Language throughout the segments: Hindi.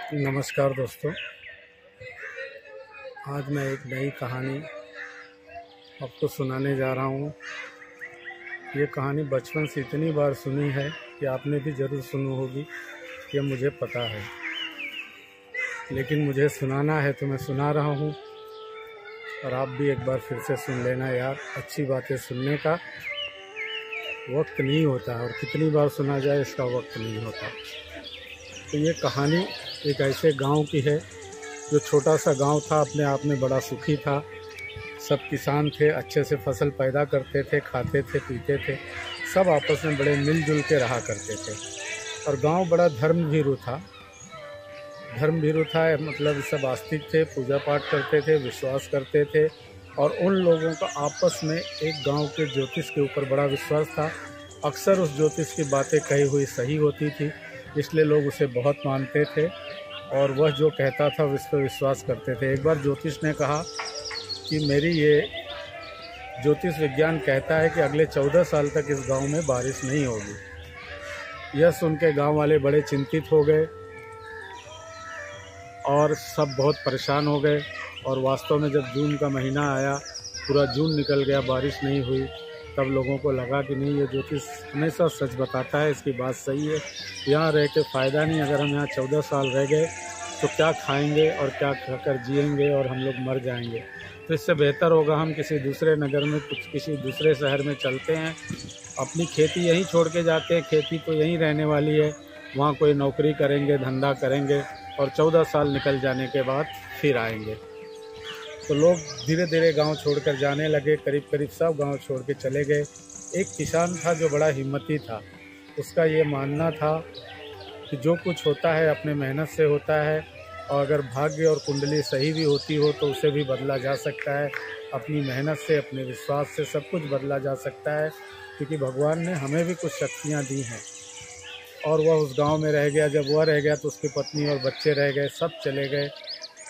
नमस्कार दोस्तों, आज मैं एक नई कहानी आपको सुनाने जा रहा हूँ। ये कहानी बचपन से इतनी बार सुनी है कि आपने भी ज़रूर सुनी होगी, ये मुझे पता है, लेकिन मुझे सुनाना है तो मैं सुना रहा हूँ। और आप भी एक बार फिर से सुन लेना यार, अच्छी बातें सुनने का वक्त नहीं होता और कितनी बार सुना जाए इसका वक्त नहीं होता। तो ये कहानी एक ऐसे गांव की है जो छोटा सा गांव था, अपने आप में बड़ा सुखी था। सब किसान थे, अच्छे से फसल पैदा करते थे, खाते थे, पीते थे, सब आपस में बड़े मिलजुल के रहा करते थे। और गांव बड़ा धर्मभीरू था। धर्मभीरू था मतलब सब आस्तिक थे, पूजा पाठ करते थे, विश्वास करते थे। और उन लोगों का आपस में एक गांव के ज्योतिष के ऊपर बड़ा विश्वास था। अक्सर उस ज्योतिष की बातें कही हुई सही होती थी, इसलिए लोग उसे बहुत मानते थे और वह जो कहता था उस पर विश्वास करते थे। एक बार ज्योतिष ने कहा कि मेरी ये ज्योतिष विज्ञान कहता है कि अगले 14 साल तक इस गांव में बारिश नहीं होगी। यह सुन के गाँव वाले बड़े चिंतित हो गए और सब बहुत परेशान हो गए। और वास्तव में जब जून का महीना आया, पूरा जून निकल गया, बारिश नहीं हुई, तब लोगों को लगा कि नहीं, ये ज्योतिष हमेशा सच बताता है, इसकी बात सही है, यहाँ रह के फ़ायदा नहीं। अगर हम यहाँ 14 साल रह गए तो क्या खाएंगे और क्या खाकर जिएंगे, और हम लोग मर जाएंगे। तो इससे बेहतर होगा हम किसी दूसरे नगर में, किसी दूसरे शहर में चलते हैं, अपनी खेती यहीं छोड़ के जाते हैं। खेती तो यहीं रहने वाली है, वहाँ कोई नौकरी करेंगे, धंधा करेंगे और 14 साल निकल जाने के बाद फिर आएंगे। तो लोग धीरे धीरे गांव छोड़कर जाने लगे, करीब करीब सब गांव छोड़ के चले गए। एक किसान था जो बड़ा हिम्मती था। उसका ये मानना था कि जो कुछ होता है अपने मेहनत से होता है, और अगर भाग्य और कुंडली सही भी होती हो तो उसे भी बदला जा सकता है। अपनी मेहनत से, अपने विश्वास से सब कुछ बदला जा सकता है, क्योंकि भगवान ने हमें भी कुछ शक्तियाँ दी हैं। और वह उस गाँव में रह गया। जब वह रह गया तो उसकी पत्नी और बच्चे रह गए, सब चले गए।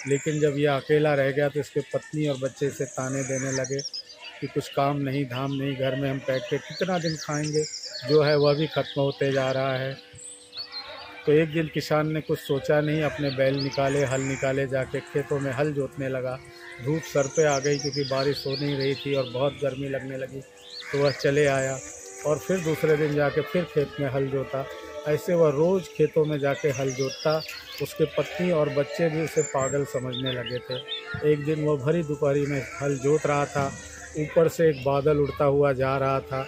लेकिन जब यह अकेला रह गया तो इसके पत्नी और बच्चे इसे ताने देने लगे कि कुछ काम नहीं, धाम नहीं, घर में हम बैठ के कितना दिन खाएंगे, जो है वह भी ख़त्म होते जा रहा है। तो एक दिन किसान ने कुछ सोचा नहीं, अपने बैल निकाले, हल निकाले, जाके खेतों में हल जोतने लगा। धूप सर पे आ गई क्योंकि बारिश हो नहीं रही थी और बहुत गर्मी लगने लगी, तो वह चले आया और फिर दूसरे दिन जाके फिर खेत में हल जोता। ऐसे वह रोज़ खेतों में जाके हल जोतता। उसके पत्नी और बच्चे भी उसे पागल समझने लगे थे। एक दिन वह भरी दोपहरी में हल जोत रहा था, ऊपर से एक बादल उड़ता हुआ जा रहा था।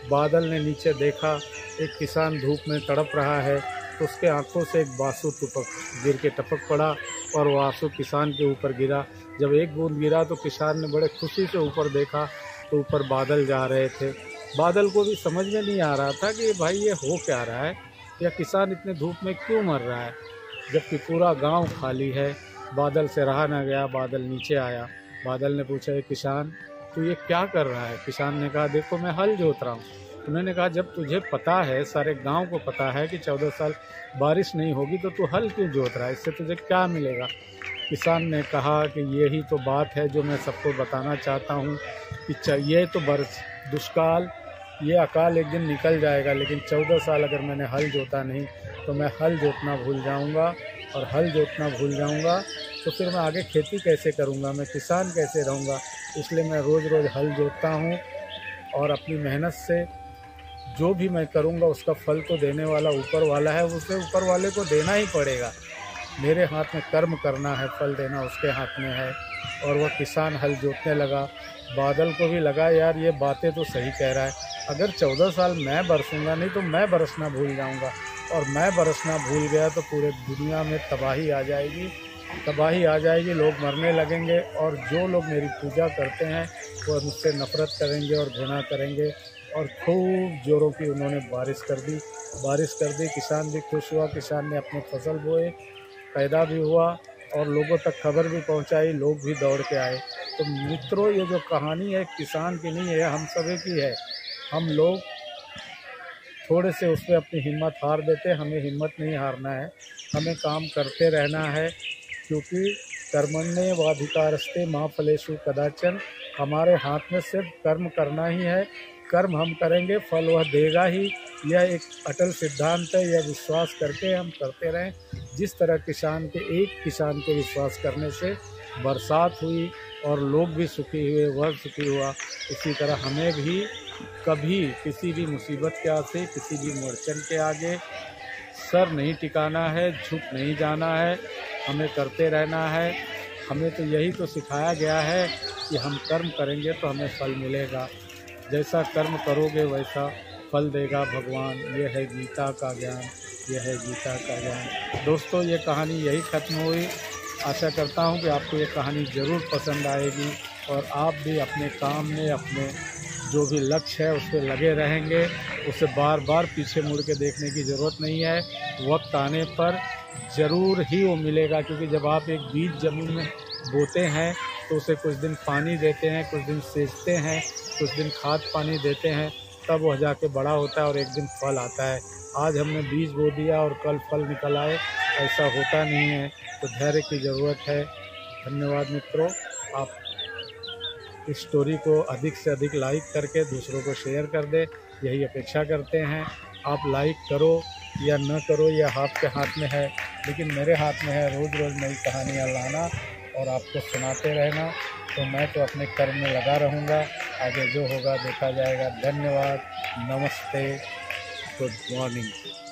बादल ने नीचे देखा, एक किसान धूप में तड़प रहा है, तो उसके आंखों से एक बांसु गिर के टपक पड़ा और वह आंसू किसान के ऊपर गिरा। जब एक बूंद गिरा तो किसान ने बड़े खुशी से ऊपर देखा, तो ऊपर बादल जा रहे थे। बादल को भी समझ में नहीं आ रहा था कि भाई ये हो क्या रहा है, या किसान इतने धूप में क्यों मर रहा है, जबकि पूरा गांव खाली है। बादल से रहा न गया, बादल नीचे आया। बादल ने पूछा, किसान तू ये क्या कर रहा है? किसान ने कहा, देखो मैं हल जोत रहा हूँ। उन्होंने कहा, जब तुझे पता है, सारे गांव को पता है कि 14 साल बारिश नहीं होगी, तो तू हल क्यों जोत रहा है? इससे तुझे क्या मिलेगा? किसान ने कहा कि यही तो बात है जो मैं सबको बताना चाहता हूँ कि ये तो दुष्काल, ये अकाल एक दिन निकल जाएगा, लेकिन 14 साल अगर मैंने हल जोता नहीं तो मैं हल जोतना भूल जाऊंगा, और हल जोतना भूल जाऊंगा तो फिर मैं आगे खेती कैसे करूंगा, मैं किसान कैसे रहूंगा। इसलिए मैं रोज़ रोज़ हल जोतता हूं, और अपनी मेहनत से जो भी मैं करूंगा उसका फल तो देने वाला ऊपर वाला है, उसे ऊपर वाले को देना ही पड़ेगा। मेरे हाथ में कर्म करना है, फल देना उसके हाथ में है। और वह किसान हल जोतने लगा। बादल को भी लगा, यार ये बातें तो सही कह रहा है, अगर 14 साल मैं बरसूंगा नहीं तो मैं बरसना भूल जाऊंगा, और मैं बरसना भूल गया तो पूरे दुनिया में तबाही आ जाएगी, तबाही आ जाएगी, लोग मरने लगेंगे। और जो लोग मेरी पूजा करते हैं वो मुझसे नफ़रत करेंगे और घृणा करेंगे। और खूब जोरों की उन्होंने बारिश कर दी। किसान भी खुश हुआ, किसान ने अपने फसल बोए, पैदा भी हुआ और लोगों तक खबर भी पहुंचाई, लोग भी दौड़ के आए। तो मित्रों, ये जो कहानी है किसान की नहीं है, हम सभी की है। हम लोग थोड़े से उस पर अपनी हिम्मत हार देते हैं, हमें हिम्मत नहीं हारना है, हमें काम करते रहना है, क्योंकि कर्मण्येवाधिकारस्ते मा फलेषु कदाचन। हमारे हाथ में सिर्फ कर्म करना ही है, कर्म हम करेंगे, फल वह देगा ही। यह एक अटल सिद्धांत है, यह विश्वास करके हम करते रहें जिस तरह किसान के एक किसान के विश्वास करने से बरसात हुई और लोग भी सुखी हुए, वह सुखी हुआ, इसी तरह हमें भी कभी किसी भी मुसीबत के आगे, किसी भी अड़चन के आगे सर नहीं टिकाना है, झुक नहीं जाना है, हमें करते रहना है। हमें तो यही तो सिखाया गया है कि हम कर्म करेंगे तो हमें फल मिलेगा, जैसा कर्म करोगे वैसा फल देगा भगवान। ये है गीता का ज्ञान, ये है गीता का ज्ञान। दोस्तों, ये कहानी यही ख़त्म हुई। आशा करता हूँ कि आपको ये कहानी ज़रूर पसंद आएगी और आप भी अपने काम में, अपने जो भी लक्ष्य है उस पर लगे रहेंगे। उसे बार बार पीछे मुड़ के देखने की ज़रूरत नहीं है। वक्त आने पर ज़रूर ही वो मिलेगा, क्योंकि जब आप एक बीज ज़मीन में बोते हैं तो उसे कुछ दिन पानी देते हैं, कुछ दिन सींचते हैं, कुछ दिन खाद पानी देते हैं, तब वह जाके बड़ा होता है और एक दिन फल आता है। आज हमने बीज बो दिया और कल फल निकल आए, ऐसा होता नहीं है। तो धैर्य की ज़रूरत है। धन्यवाद मित्रों। आप इस स्टोरी को अधिक से अधिक लाइक करके दूसरों को शेयर कर दे, यही अपेक्षा करते हैं। आप लाइक करो या न करो, यह आपके हाथ में है, लेकिन मेरे हाथ में है रोज़ रोज़ नई कहानियाँ लाना और आपको सुनाते रहना। तो मैं तो अपने कर्म में लगा रहूँगा, आगे जो होगा देखा जाएगा। धन्यवाद, नमस्ते, गुड मॉर्निंग।